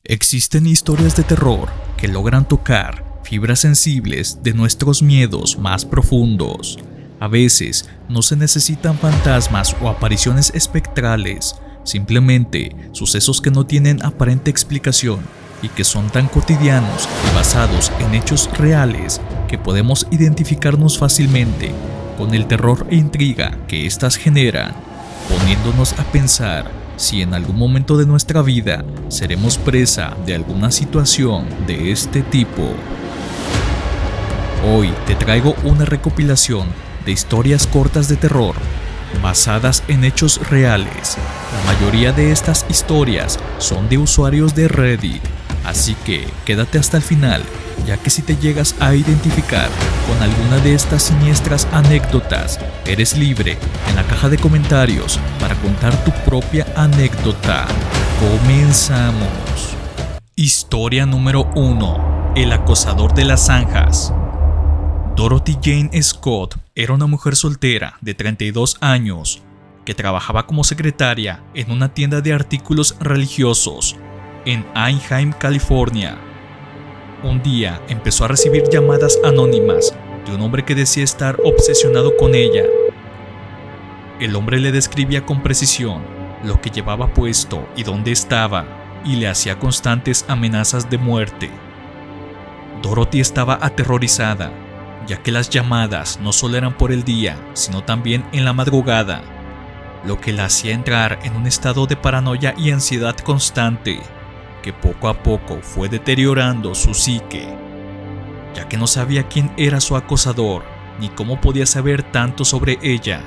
Existen historias de terror que logran tocar fibras sensibles de nuestros miedos más profundos. A veces no se necesitan fantasmas o apariciones espectrales, simplemente sucesos que no tienen aparente explicación y que son tan cotidianos y basados en hechos reales que podemos identificarnos fácilmente con el terror e intriga que éstas generan, poniéndonos a pensar si en algún momento de nuestra vida seremos presa de alguna situación de este tipo. Hoy te traigo una recopilación de historias cortas de terror basadas en hechos reales. La mayoría de estas historias son de usuarios de Reddit, así que quédate hasta el final, ya que si te llegas a identificar con alguna de estas siniestras anécdotas, eres libre en la caja de comentarios para contar tu propia anécdota. Comenzamos. Historia número 1. El acosador de las zanjas. Dorothy Jane Scott era una mujer soltera de 32 años que trabajaba como secretaria en una tienda de artículos religiosos en Anaheim, California. Un día empezó a recibir llamadas anónimas de un hombre que decía estar obsesionado con ella. El hombre le describía con precisión lo que llevaba puesto y dónde estaba, y le hacía constantes amenazas de muerte. Dorothy estaba aterrorizada, ya que las llamadas no solo eran por el día, sino también en la madrugada, lo que la hacía entrar en un estado de paranoia y ansiedad constante, que poco a poco fue deteriorando su psique, ya que no sabía quién era su acosador, ni cómo podía saber tanto sobre ella.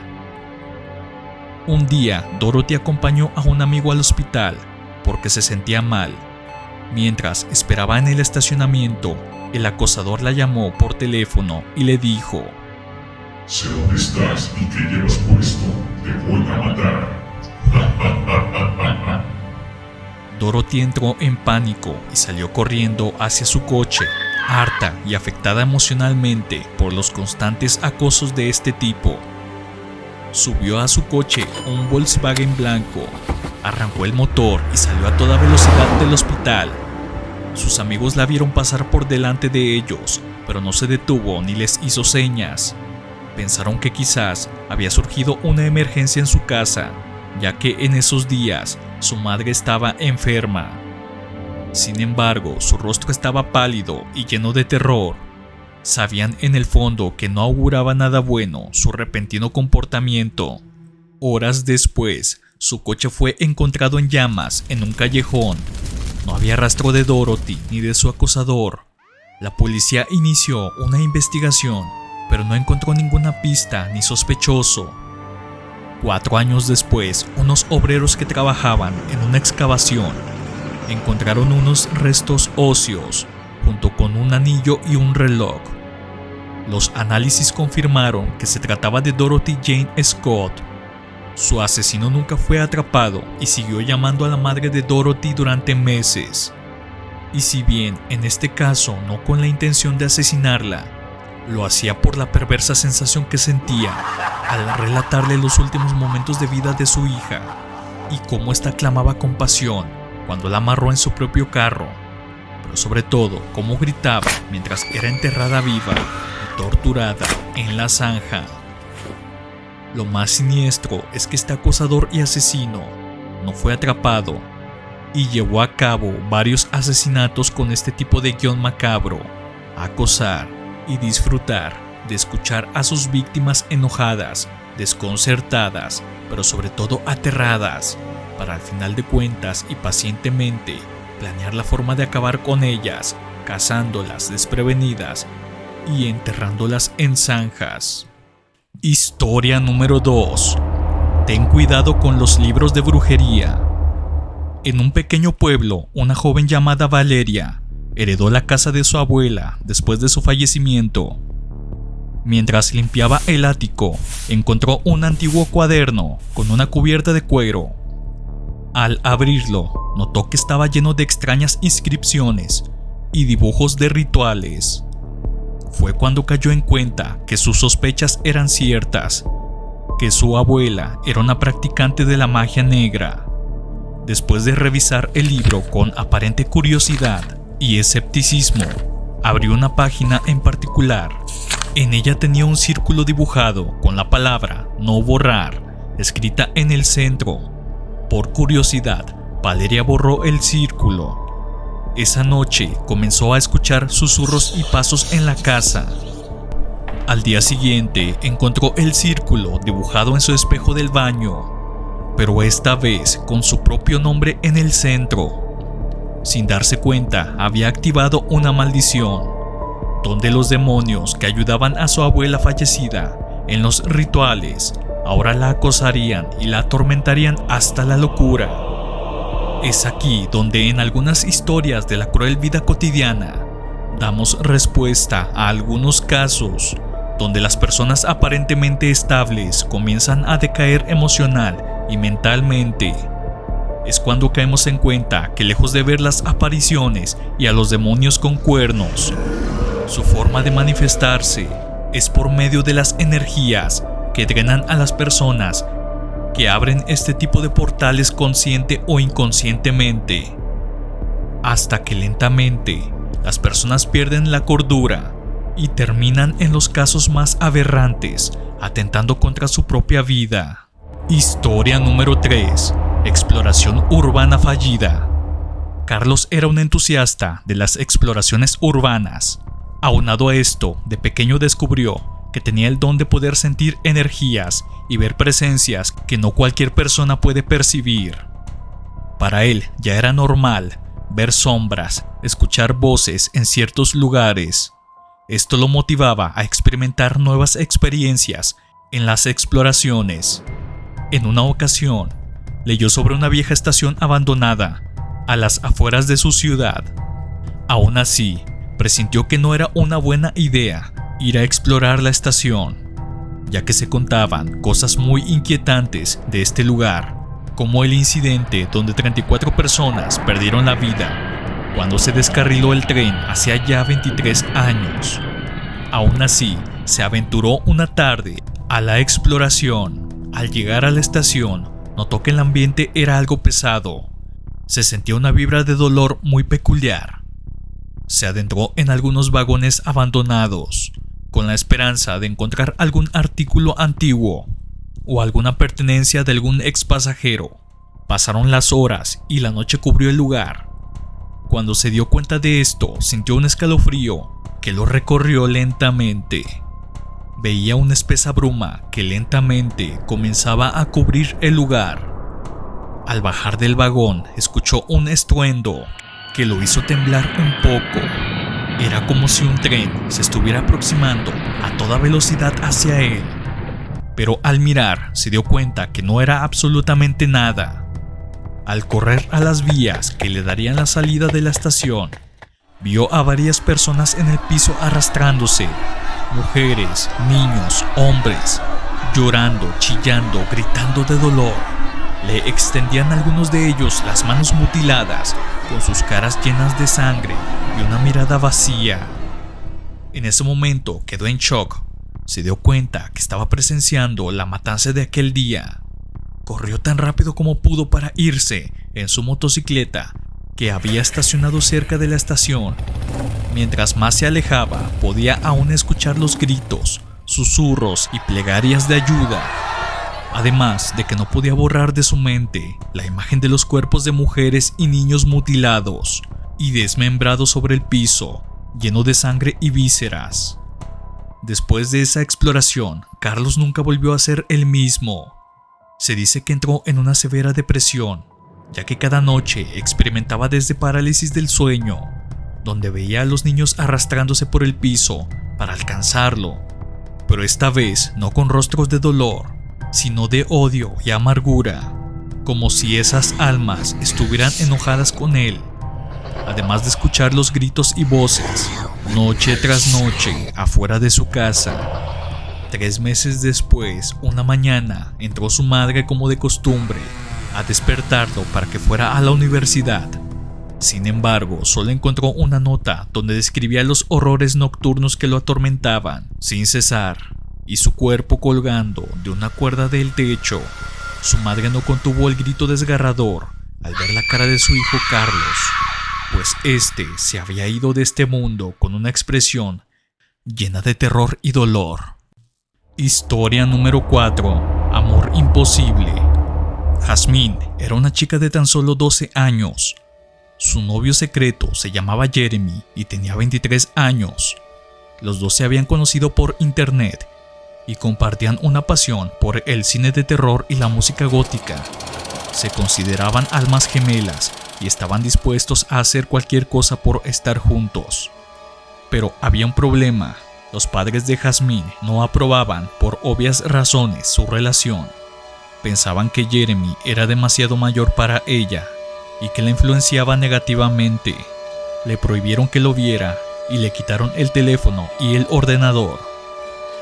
Un día, Dorothy acompañó a un amigo al hospital porque se sentía mal. Mientras esperaba en el estacionamiento, el acosador la llamó por teléfono y le dijo: Sé dónde estás y qué llevas puesto. Te voy a matar. Dorothy entró en pánico y salió corriendo hacia su coche, harta y afectada emocionalmente por los constantes acosos de este tipo. Subió a su coche un Volkswagen blanco, arrancó el motor y salió a toda velocidad del hospital. Sus amigos la vieron pasar por delante de ellos, pero no se detuvo ni les hizo señas. Pensaron que quizás había surgido una emergencia en su casa, ya que en esos días su madre estaba enferma. Sin embargo, su rostro estaba pálido y lleno de terror. Sabían en el fondo que no auguraba nada bueno su repentino comportamiento. Horas después, su coche fue encontrado en llamas en un callejón. No había rastro de Dorothy ni de su acosador. La policía inició una investigación, pero no encontró ninguna pista ni sospechoso. 4 años después, unos obreros que trabajaban en una excavación encontraron unos restos óseos junto con un anillo y un reloj. Los análisis confirmaron que se trataba de Dorothy Jane Scott. Su asesino nunca fue atrapado y siguió llamando a la madre de Dorothy durante meses. Y si bien en este caso no con la intención de asesinarla, lo hacía por la perversa sensación que sentía al relatarle los últimos momentos de vida de su hija y cómo ésta clamaba con pasión cuando la amarró en su propio carro, pero sobre todo cómo gritaba mientras era enterrada viva y torturada en la zanja. Lo más siniestro es que este acosador y asesino no fue atrapado y llevó a cabo varios asesinatos con este tipo de guión macabro: acosar y disfrutar de escuchar a sus víctimas enojadas, desconcertadas, pero sobre todo aterradas, para al final de cuentas y pacientemente planear la forma de acabar con ellas, cazándolas desprevenidas y enterrándolas en zanjas. Historia número 2. Ten cuidado con los libros de brujería. En un pequeño pueblo, una joven llamada Valeria heredó la casa de su abuela después de su fallecimiento. Mientras limpiaba el ático, encontró un antiguo cuaderno con una cubierta de cuero. Al abrirlo, notó que estaba lleno de extrañas inscripciones y dibujos de rituales. Fue cuando cayó en cuenta que sus sospechas eran ciertas, que su abuela era una practicante de la magia negra. Después de revisar el libro con aparente curiosidad y escepticismo, abrió una página en particular. En ella tenía un círculo dibujado con la palabra "no borrar" escrita en el centro. Por curiosidad, Valeria borró el círculo. Esa noche comenzó a escuchar susurros y pasos en la casa. Al día siguiente encontró el círculo dibujado en su espejo del baño, pero esta vez con su propio nombre en el centro. Sin darse cuenta, había activado una maldición, donde los demonios que ayudaban a su abuela fallecida en los rituales ahora la acosarían y la atormentarían hasta la locura. Es aquí donde en algunas historias de la cruel vida cotidiana damos respuesta a algunos casos donde las personas aparentemente estables comienzan a decaer emocional y mentalmente. Es cuando caemos en cuenta que lejos de ver las apariciones y a los demonios con cuernos, su forma de manifestarse es por medio de las energías que drenan a las personas que abren este tipo de portales consciente o inconscientemente, hasta que lentamente las personas pierden la cordura y terminan en los casos más aberrantes, atentando contra su propia vida. Historia número 3. Exploración urbana fallida. Carlos era un entusiasta de las exploraciones urbanas. Aunado a esto, de pequeño descubrió que tenía el don de poder sentir energías y ver presencias que no cualquier persona puede percibir. Para él ya era normal ver sombras, escuchar voces en ciertos lugares. Esto lo motivaba a experimentar nuevas experiencias en las exploraciones. En una ocasión, leyó sobre una vieja estación abandonada a las afueras de su ciudad. Aún así, presintió que no era una buena idea ir a explorar la estación, ya que se contaban cosas muy inquietantes de este lugar, como el incidente donde 34 personas perdieron la vida cuando se descarriló el tren hace ya 23 años. Aún así, se aventuró una tarde a la exploración. Al llegar a la estación, notó que el ambiente era algo pesado. Se sentía una vibra de dolor muy peculiar. Se adentró en algunos vagones abandonados, con la esperanza de encontrar algún artículo antiguo o alguna pertenencia de algún ex pasajero. Pasaron las horas y la noche cubrió el lugar. Cuando se dio cuenta de esto, sintió un escalofrío que lo recorrió lentamente. Veía una espesa bruma que lentamente comenzaba a cubrir el lugar. Al bajar del vagón, escuchó un estruendo que lo hizo temblar un poco. Era como si un tren se estuviera aproximando a toda velocidad hacia él. Pero al mirar, se dio cuenta que no era absolutamente nada. Al correr a las vías que le darían la salida de la estación, vio a varias personas en el piso arrastrándose. Mujeres, niños, hombres, llorando, chillando, gritando de dolor. Le extendían algunos de ellos las manos mutiladas, con sus caras llenas de sangre y una mirada vacía. En ese momento quedó en shock. Se dio cuenta que estaba presenciando la matanza de aquel día. Corrió tan rápido como pudo para irse en su motocicleta, que había estacionado cerca de la estación. Mientras más se alejaba, podía aún escuchar los gritos, susurros y plegarias de ayuda. Además de que no podía borrar de su mente la imagen de los cuerpos de mujeres y niños mutilados y desmembrados sobre el piso, lleno de sangre y vísceras. Después de esa exploración, Carlos nunca volvió a ser el mismo. Se dice que entró en una severa depresión, ya que cada noche experimentaba desde parálisis del sueño, donde veía a los niños arrastrándose por el piso para alcanzarlo, pero esta vez no con rostros de dolor, sino de odio y amargura, como si esas almas estuvieran enojadas con él. Además de escuchar los gritos y voces, noche tras noche, afuera de su casa. 3 meses después, una mañana, entró su madre como de costumbre a despertarlo para que fuera a la universidad. Sin embargo, solo encontró una nota donde describía los horrores nocturnos que lo atormentaban sin cesar y su cuerpo colgando de una cuerda del techo. Su madre no contuvo el grito desgarrador al ver la cara de su hijo Carlos, pues este se había ido de este mundo con una expresión llena de terror y dolor. Historia número 4. Amor imposible. Jasmine era una chica de tan solo 12 años. Su novio secreto se llamaba Jeremy y tenía 23 años. Los dos se habían conocido por internet y compartían una pasión por el cine de terror y la música gótica. Se consideraban almas gemelas y estaban dispuestos a hacer cualquier cosa por estar juntos. Pero había un problema. Los padres de Jasmine no aprobaban por obvias razones su relación. Pensaban que Jeremy era demasiado mayor para ella y que la influenciaba negativamente. Le prohibieron que lo viera y le quitaron el teléfono y el ordenador.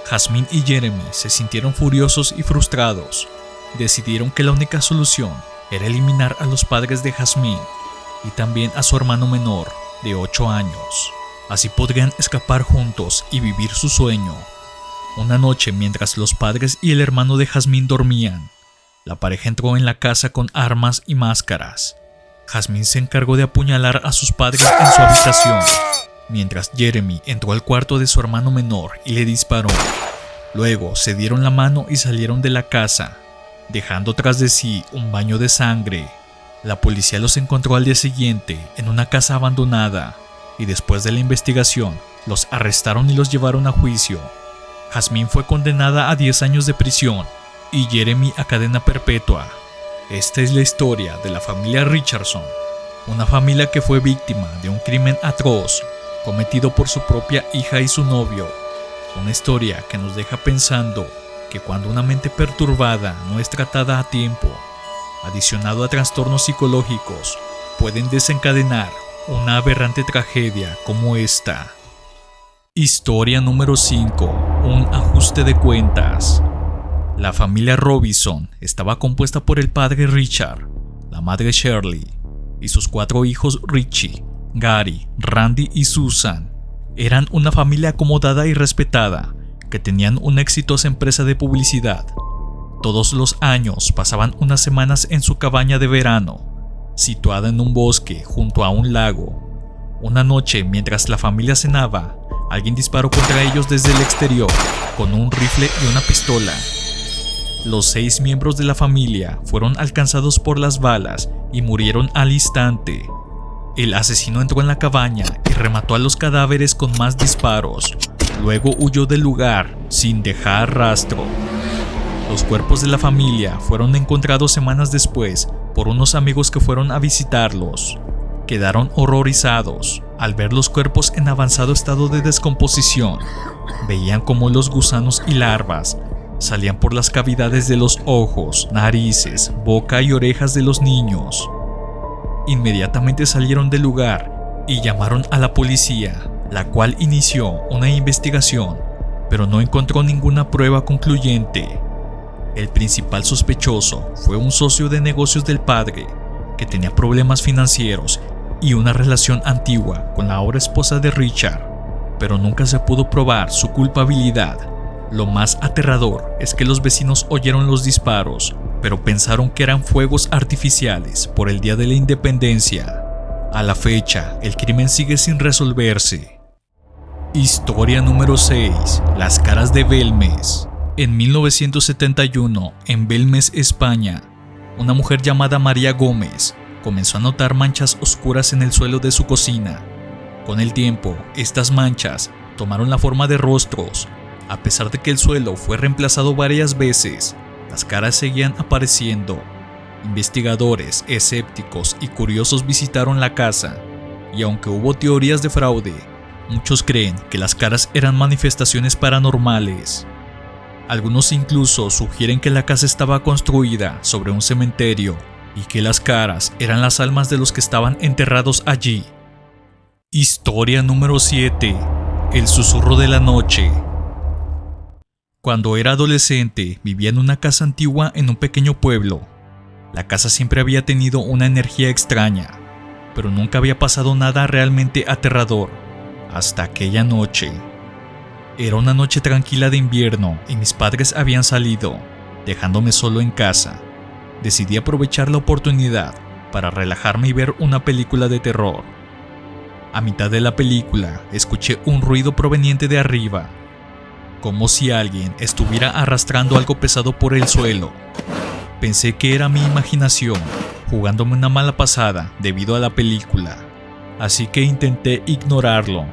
Jasmine y Jeremy se sintieron furiosos y frustrados. Decidieron que la única solución era eliminar a los padres de Jasmine y también a su hermano menor, de 8 años. Así podrían escapar juntos y vivir su sueño. Una noche, mientras los padres y el hermano de Jasmine dormían, la pareja entró en la casa con armas y máscaras. Jasmine se encargó de apuñalar a sus padres en su habitación, mientras Jeremy entró al cuarto de su hermano menor y le disparó. Luego se dieron la mano y salieron de la casa, dejando tras de sí un baño de sangre. La policía los encontró al día siguiente en una casa abandonada y después de la investigación los arrestaron y los llevaron a juicio. Jasmine fue condenada a 10 años de prisión y Jeremy a cadena perpetua. Esta es la historia de la familia Richardson, una familia que fue víctima de un crimen atroz cometido por su propia hija y su novio. Una historia que nos deja pensando que cuando una mente perturbada no es tratada a tiempo, adicionado a trastornos psicológicos, pueden desencadenar una aberrante tragedia como esta. Historia número 5. Un ajuste de cuentas. La familia Robinson estaba compuesta por el padre Richard, la madre Shirley y sus 4 hijos Richie, Gary, Randy y Susan. Eran una familia acomodada y respetada que tenían una exitosa empresa de publicidad. Todos los años pasaban unas semanas en su cabaña de verano, situada en un bosque junto a un lago. Una noche, mientras la familia cenaba, alguien disparó contra ellos desde el exterior con un rifle y una pistola. Los 6 miembros de la familia fueron alcanzados por las balas y murieron al instante. El asesino entró en la cabaña y remató a los cadáveres con más disparos. Luego huyó del lugar sin dejar rastro. Los cuerpos de la familia fueron encontrados semanas después por unos amigos que fueron a visitarlos. Quedaron horrorizados al ver los cuerpos en avanzado estado de descomposición. Veían cómo los gusanos y larvas salían por las cavidades de los ojos, narices, boca y orejas de los niños. Inmediatamente salieron del lugar y llamaron a la policía, la cual inició una investigación, pero no encontró ninguna prueba concluyente. El principal sospechoso fue un socio de negocios del padre, que tenía problemas financieros y una relación antigua con la ahora esposa de Richard, pero nunca se pudo probar su culpabilidad. Lo más aterrador es que los vecinos oyeron los disparos, pero pensaron que eran fuegos artificiales por el Día de la Independencia. A la fecha, el crimen sigue sin resolverse. Historia número 6. Las caras de Belmes. En 1971, en Belmes, España, una mujer llamada María Gómez comenzó a notar manchas oscuras en el suelo de su cocina. Con el tiempo, estas manchas tomaron la forma de rostros. A pesar de que el suelo fue reemplazado varias veces, las caras seguían apareciendo. Investigadores, escépticos y curiosos visitaron la casa, y aunque hubo teorías de fraude, muchos creen que las caras eran manifestaciones paranormales. Algunos incluso sugieren que la casa estaba construida sobre un cementerio y que las caras eran las almas de los que estaban enterrados allí. Historia número 7. El susurro de la noche. Cuando era adolescente, vivía en una casa antigua en un pequeño pueblo. La casa siempre había tenido una energía extraña, pero nunca había pasado nada realmente aterrador, hasta aquella noche. Era una noche tranquila de invierno y mis padres habían salido, dejándome solo en casa. Decidí aprovechar la oportunidad para relajarme y ver una película de terror. A mitad de la película escuché un ruido proveniente de arriba, como si alguien estuviera arrastrando algo pesado por el suelo. Pensé que era mi imaginación jugándome una mala pasada debido a la película, así que intenté ignorarlo.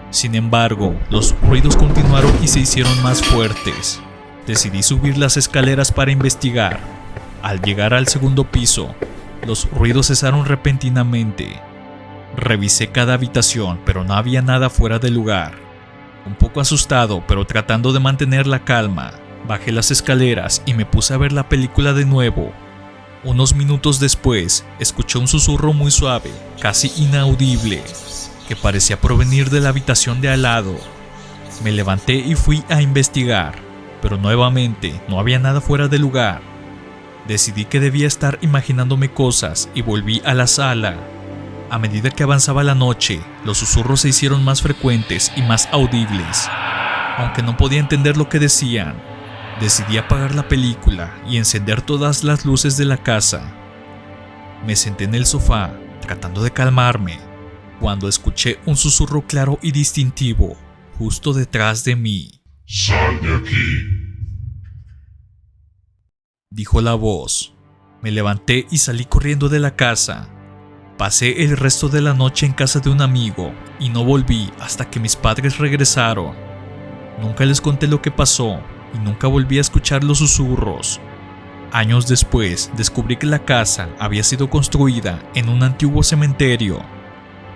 Sin embargo, los ruidos continuaron y se hicieron más fuertes. Decidí subir las escaleras para investigar. Al llegar al segundo piso, los ruidos cesaron repentinamente. Revisé cada habitación, pero no había nada fuera de lugar. Un poco asustado, pero tratando de mantener la calma, bajé las escaleras y me puse a ver la película de nuevo. Unos minutos después, escuché un susurro muy suave, casi inaudible, que parecía provenir de la habitación de al lado. Me levanté y fui a investigar, pero nuevamente no había nada fuera de lugar. Decidí que debía estar imaginándome cosas y volví a la sala. A medida que avanzaba la noche, los susurros se hicieron más frecuentes y más audibles. Aunque no podía entender lo que decían, decidí apagar la película y encender todas las luces de la casa. Me senté en el sofá, tratando de calmarme, cuando escuché un susurro claro y distintivo, justo detrás de mí. ¡Sal de aquí! Dijo la voz. Me levanté y salí corriendo de la casa. Pasé el resto de la noche en casa de un amigo y no volví hasta que mis padres regresaron. Nunca les conté lo que pasó y nunca volví a escuchar los susurros. Años después descubrí que la casa había sido construida en un antiguo cementerio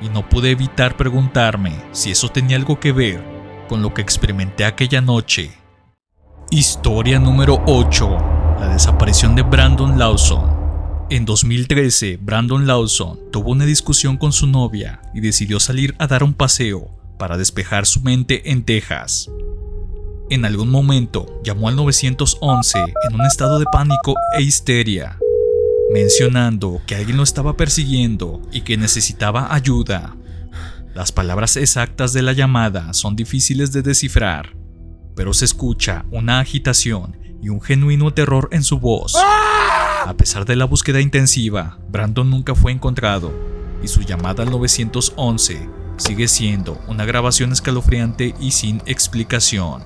y no pude evitar preguntarme si eso tenía algo que ver con lo que experimenté aquella noche. Historia número 8. La desaparición de Brandon Lawson. En 2013, Brandon Lawson tuvo una discusión con su novia y decidió salir a dar un paseo para despejar su mente en Texas. En algún momento llamó al 911 en un estado de pánico e histeria, mencionando que alguien lo estaba persiguiendo y que necesitaba ayuda. Las palabras exactas de la llamada son difíciles de descifrar, pero se escucha una agitación y un genuino terror en su voz. A pesar de la búsqueda intensiva, Brandon nunca fue encontrado y su llamada al 911 sigue siendo una grabación escalofriante y sin explicación.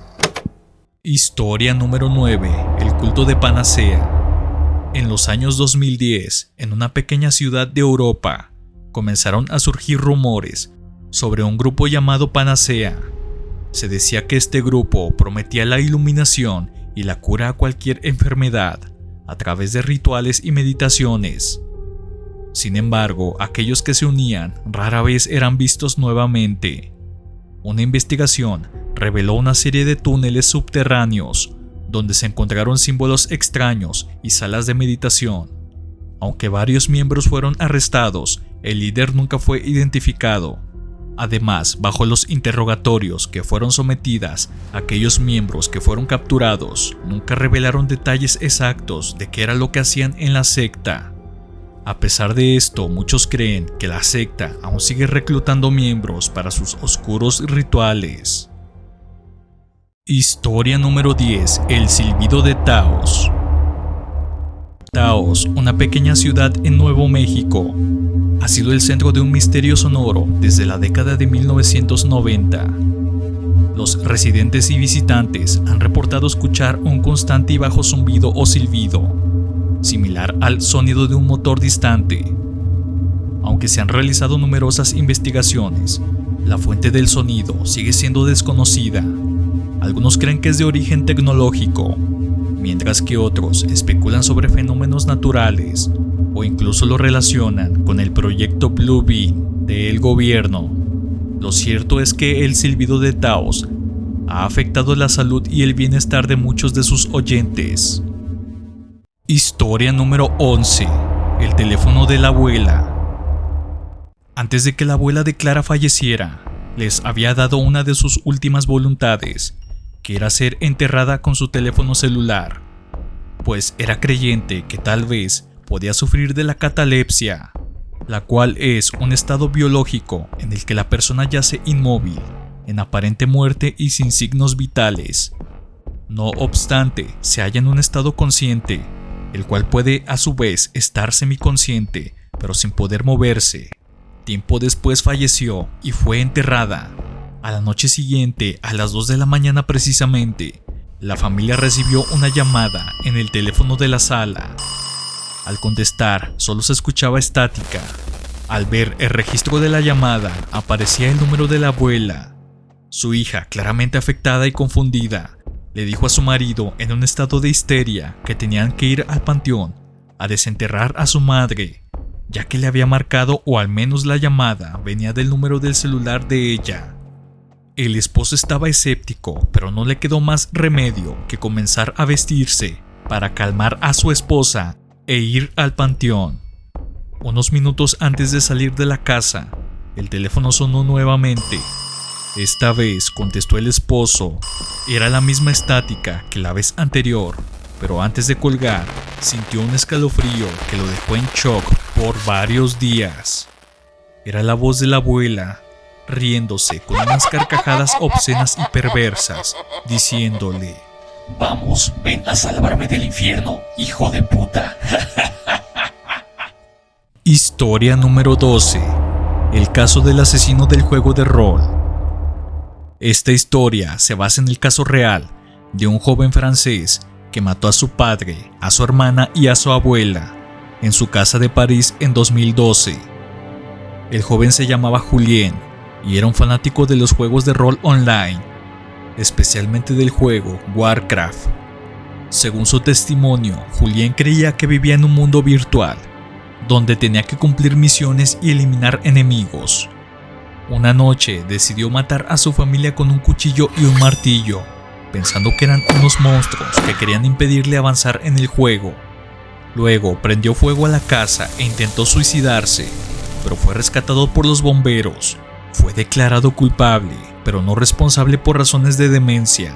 Historia número 9. El culto de Panacea. En los años 2010, en una pequeña ciudad de Europa, comenzaron a surgir rumores sobre un grupo llamado Panacea. Se decía que este grupo prometía la iluminación y la cura a cualquier enfermedad a través de rituales y meditaciones. Sin embargo, aquellos que se unían rara vez eran vistos nuevamente. Una investigación reveló una serie de túneles subterráneos donde se encontraron símbolos extraños y salas de meditación. Aunque varios miembros fueron arrestados, el líder nunca fue identificado. Además, bajo los interrogatorios que fueron sometidas, aquellos miembros que fueron capturados nunca revelaron detalles exactos de qué era lo que hacían en la secta. A pesar de esto, muchos creen que la secta aún sigue reclutando miembros para sus oscuros rituales. Historia número 10. El silbido de Taos. Taos, una pequeña ciudad en Nuevo México, ha sido el centro de un misterio sonoro desde la década de 1990. Los residentes y visitantes han reportado escuchar un constante y bajo zumbido o silbido, similar al sonido de un motor distante. Aunque se han realizado numerosas investigaciones, la fuente del sonido sigue siendo desconocida. Algunos creen que es de origen tecnológico, mientras que otros especulan sobre fenómenos naturales o incluso lo relacionan con el proyecto Blue Beam del gobierno. Lo cierto es que el silbido de Taos ha afectado la salud y el bienestar de muchos de sus oyentes. Historia número 11. El teléfono de la abuela. Antes de que la abuela de Clara falleciera, les había dado una de sus últimas voluntades, que era ser enterrada con su teléfono celular, pues era creyente que tal vez podía sufrir de la catalepsia, la cual es un estado biológico en el que la persona yace inmóvil, en aparente muerte y sin signos vitales. No obstante, se halla en un estado consciente, el cual puede a su vez estar semiconsciente pero sin poder moverse. Tiempo después falleció y fue enterrada. A la noche siguiente, a las 2 de la mañana precisamente, la familia recibió una llamada en el teléfono de la sala. Al contestar, solo se escuchaba estática. Al ver el registro de la llamada, aparecía el número de la abuela. Su hija, claramente afectada y confundida, le dijo a su marido en un estado de histeria que tenían que ir al panteón a desenterrar a su madre, ya que le había marcado, o al menos la llamada venía del número del celular de ella. El esposo estaba escéptico, pero no le quedó más remedio que comenzar a vestirse para calmar a su esposa e ir al panteón. Unos minutos antes de salir de la casa, el teléfono sonó nuevamente. Esta vez contestó el esposo. Era la misma estática que la vez anterior, pero antes de colgar, sintió un escalofrío que lo dejó en shock por varios días. Era la voz de la abuela, riéndose con unas carcajadas obscenas y perversas, diciéndole: Vamos, ven a salvarme del infierno, hijo de puta. Historia número 12. El caso del asesino del juego de rol. Esta historia se basa en el caso real de un joven francés que mató a su padre, a su hermana y a su abuela en su casa de París en 2012. El joven se llamaba Julien y era un fanático de los juegos de rol online, especialmente del juego Warcraft. Según su testimonio, Julien creía que vivía en un mundo virtual, donde tenía que cumplir misiones y eliminar enemigos. Una noche decidió matar a su familia con un cuchillo y un martillo, pensando que eran unos monstruos que querían impedirle avanzar en el juego. Luego prendió fuego a la casa e intentó suicidarse, pero fue rescatado por los bomberos. Fue declarado culpable, pero no responsable por razones de demencia.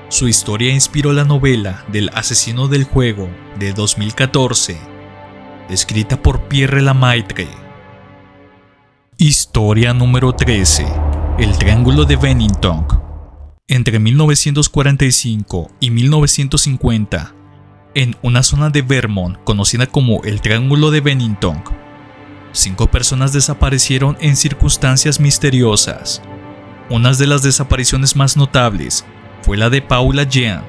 Su historia inspiró la novela del asesino del juego de 2014, escrita por Pierre Lemaitre. Historia número 13. El Triángulo de Bennington. Entre 1945 y 1950, en una zona de Vermont conocida como el Triángulo de Bennington, 5 personas desaparecieron en circunstancias misteriosas. Una de las desapariciones más notables fue la de Paula Jean,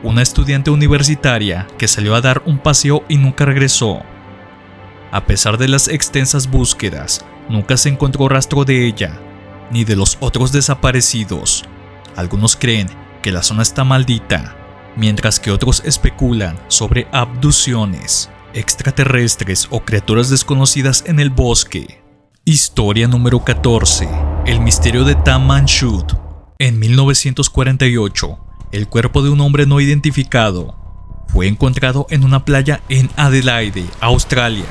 una estudiante universitaria que salió a dar un paseo y nunca regresó. A pesar de las extensas búsquedas, nunca se encontró rastro de ella, ni de los otros desaparecidos. Algunos creen que la zona está maldita, mientras que otros especulan sobre abducciones, extraterrestres o criaturas desconocidas en el bosque. Historia número 14. El misterio de Tam Man Shud. En 1948, el cuerpo de un hombre no identificado fue encontrado en una playa en Adelaide, Australia.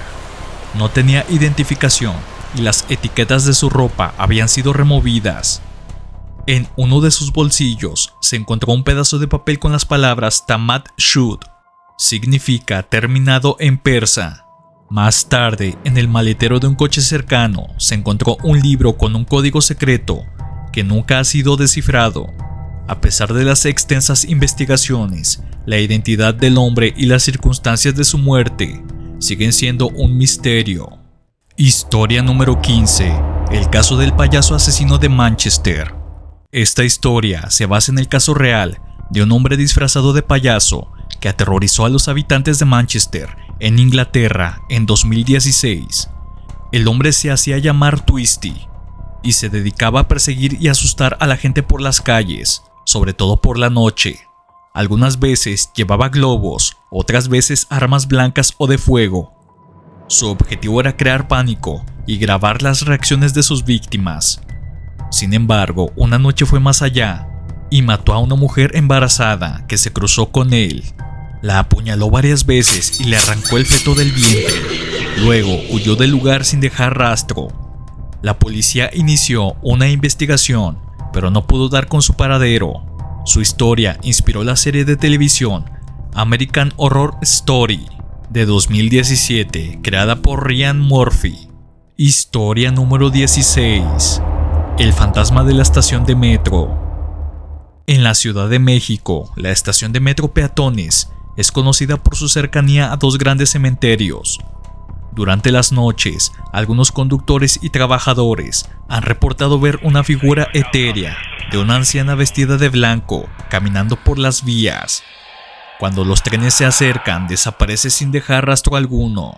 No tenía identificación y las etiquetas de su ropa habían sido removidas. En uno de sus bolsillos se encontró un pedazo de papel con las palabras Tamat Shud. Significa terminado en persa. Más tarde, en el maletero de un coche cercano, se encontró un libro con un código secreto que nunca ha sido descifrado. A pesar de las extensas investigaciones, la identidad del hombre y las circunstancias de su muerte siguen siendo un misterio. Historia número 15. El caso del payaso asesino de Manchester. Esta historia se basa en el caso real de un hombre disfrazado de payaso que aterrorizó a los habitantes de Manchester, en Inglaterra, en 2016. El hombre se hacía llamar Twisty y se dedicaba a perseguir y asustar a la gente por las calles, sobre todo por la noche. Algunas veces llevaba globos, otras veces armas blancas o de fuego. Su objetivo era crear pánico y grabar las reacciones de sus víctimas. Sin embargo, una noche fue más allá y mató a una mujer embarazada que se cruzó con él. La apuñaló varias veces y le arrancó el feto del vientre. Luego huyó del lugar sin dejar rastro. La policía inició una investigación, pero no pudo dar con su paradero. Su historia inspiró la serie de televisión American Horror Story de 2017, creada por Ryan Murphy. Historia número 16. El fantasma de la estación de metro. En la Ciudad de México, la estación de metro Peatones es conocida por su cercanía a 2 grandes cementerios. Durante las noches, algunos conductores y trabajadores han reportado ver una figura etérea de una anciana vestida de blanco caminando por las vías. Cuando los trenes se acercan, desaparece sin dejar rastro alguno.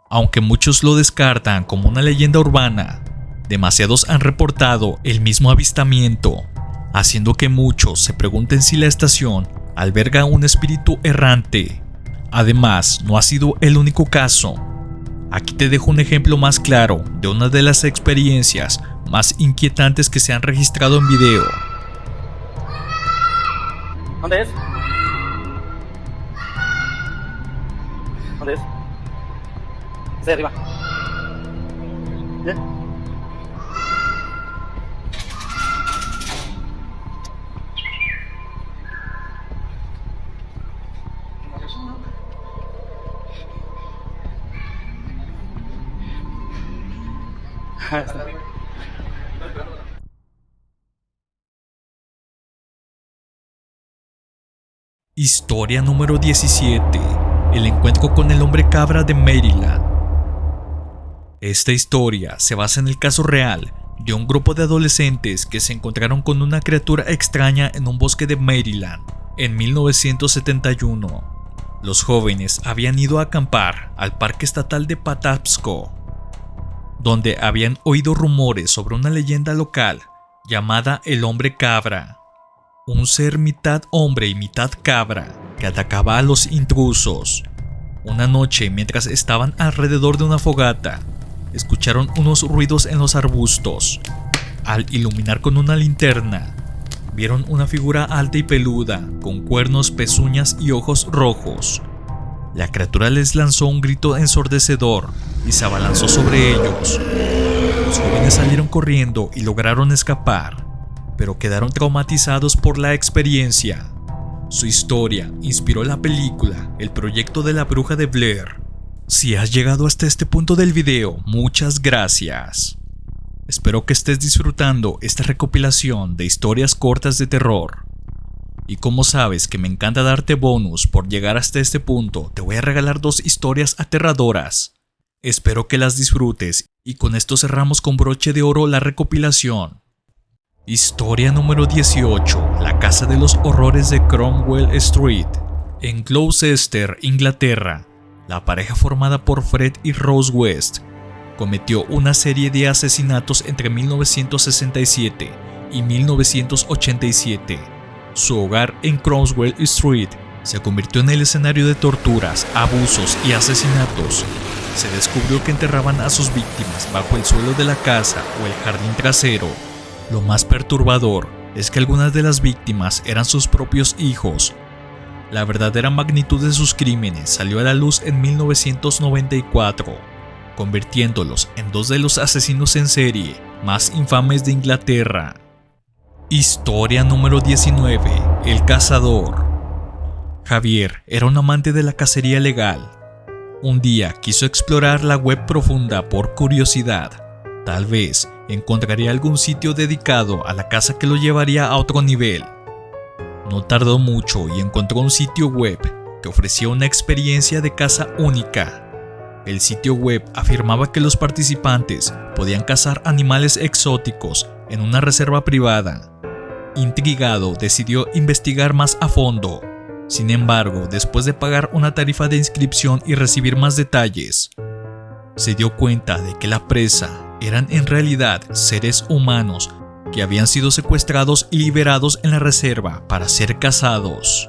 Aunque muchos lo descartan como una leyenda urbana, demasiados han reportado el mismo avistamiento, haciendo que muchos se pregunten si la estación alberga un espíritu errante. Además, no ha sido el único caso. Aquí te dejo un ejemplo más claro de una de las experiencias más inquietantes que se han registrado en video. ¿Dónde es? ¿Dónde es? Está ahí arriba. ¿Bien? Historia número 17. El encuentro con el hombre cabra de Maryland. Esta historia se basa en el caso real de un grupo de adolescentes que se encontraron con una criatura extraña en un bosque de Maryland en 1971. Los jóvenes habían ido a acampar al Parque Estatal de Patapsco, donde habían oído rumores sobre una leyenda local llamada el hombre cabra, un ser mitad hombre y mitad cabra que atacaba a los intrusos. Una noche, mientras estaban alrededor de una fogata, escucharon unos ruidos en los arbustos. Al iluminar con una linterna, vieron una figura alta y peluda, con cuernos, pezuñas y ojos rojos. La criatura les lanzó un grito ensordecedor y se abalanzó sobre ellos. Los jóvenes salieron corriendo y lograron escapar, pero quedaron traumatizados por la experiencia. Su historia inspiró la película El proyecto de la bruja de Blair. Si has llegado hasta este punto del video, muchas gracias. Espero que estés disfrutando esta recopilación de historias cortas de terror. Y como sabes que me encanta darte bonus por llegar hasta este punto, te voy a regalar 2 historias aterradoras. Espero que las disfrutes y con esto cerramos con broche de oro la recopilación. Historia número 18. La casa de los horrores de Cromwell Street. En Gloucester, Inglaterra, la pareja formada por Fred y Rose West cometió una serie de asesinatos entre 1967 y 1987. Su hogar en Cromwell Street se convirtió en el escenario de torturas, abusos y asesinatos. Se descubrió que enterraban a sus víctimas bajo el suelo de la casa o el jardín trasero. Lo más perturbador es que algunas de las víctimas eran sus propios hijos. La verdadera magnitud de sus crímenes salió a la luz en 1994, convirtiéndolos en 2 de los asesinos en serie más infames de Inglaterra. Historia número 19. El cazador. Javier era un amante de la cacería legal. Un día quiso explorar la web profunda por curiosidad. Tal vez encontraría algún sitio dedicado a la caza que lo llevaría a otro nivel. No tardó mucho y encontró un sitio web que ofrecía una experiencia de caza única. El sitio web afirmaba que los participantes podían cazar animales exóticos en una reserva privada. Intrigado, decidió investigar más a fondo. Sin embargo, después de pagar una tarifa de inscripción y recibir más detalles, se dio cuenta de que la presa eran en realidad seres humanos que habían sido secuestrados y liberados en la reserva para ser cazados.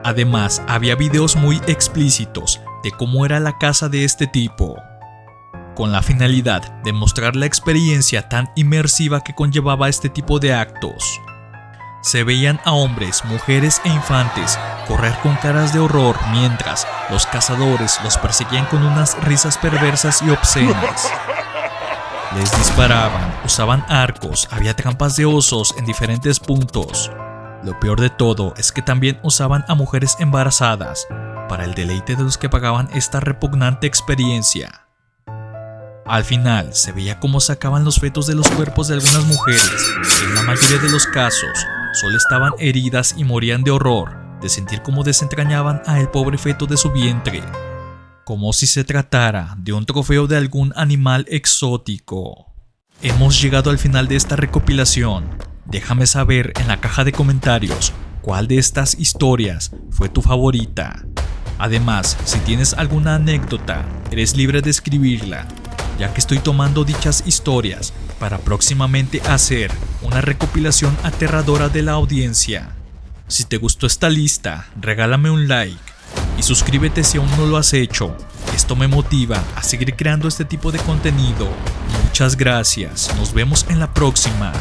Además, había videos muy explícitos de cómo era la caza de este tipo, con la finalidad de mostrar la experiencia tan inmersiva que conllevaba este tipo de actos. Se veían a hombres, mujeres e infantes correr con caras de horror mientras los cazadores los perseguían con unas risas perversas y obscenas. Les disparaban, usaban arcos, había trampas de osos en diferentes puntos. Lo peor de todo es que también usaban a mujeres embarazadas para el deleite de los que pagaban esta repugnante experiencia. Al final se veía cómo sacaban los fetos de los cuerpos de algunas mujeres, que en la mayoría de los casos solo estaban heridas y morían de horror de sentir cómo desentrañaban a el pobre feto de su vientre. como si se tratara de un trofeo de algún animal exótico. Hemos llegado al final de esta recopilación. Déjame saber en la caja de comentarios cuál de estas historias fue tu favorita. Además, si tienes alguna anécdota, eres libre de escribirla, ya que estoy tomando dichas historias para próximamente hacer una recopilación aterradora de la audiencia. Si te gustó esta lista, regálame un like y suscríbete si aún no lo has hecho. Esto me motiva a seguir creando este tipo de contenido. Muchas gracias, nos vemos en la próxima.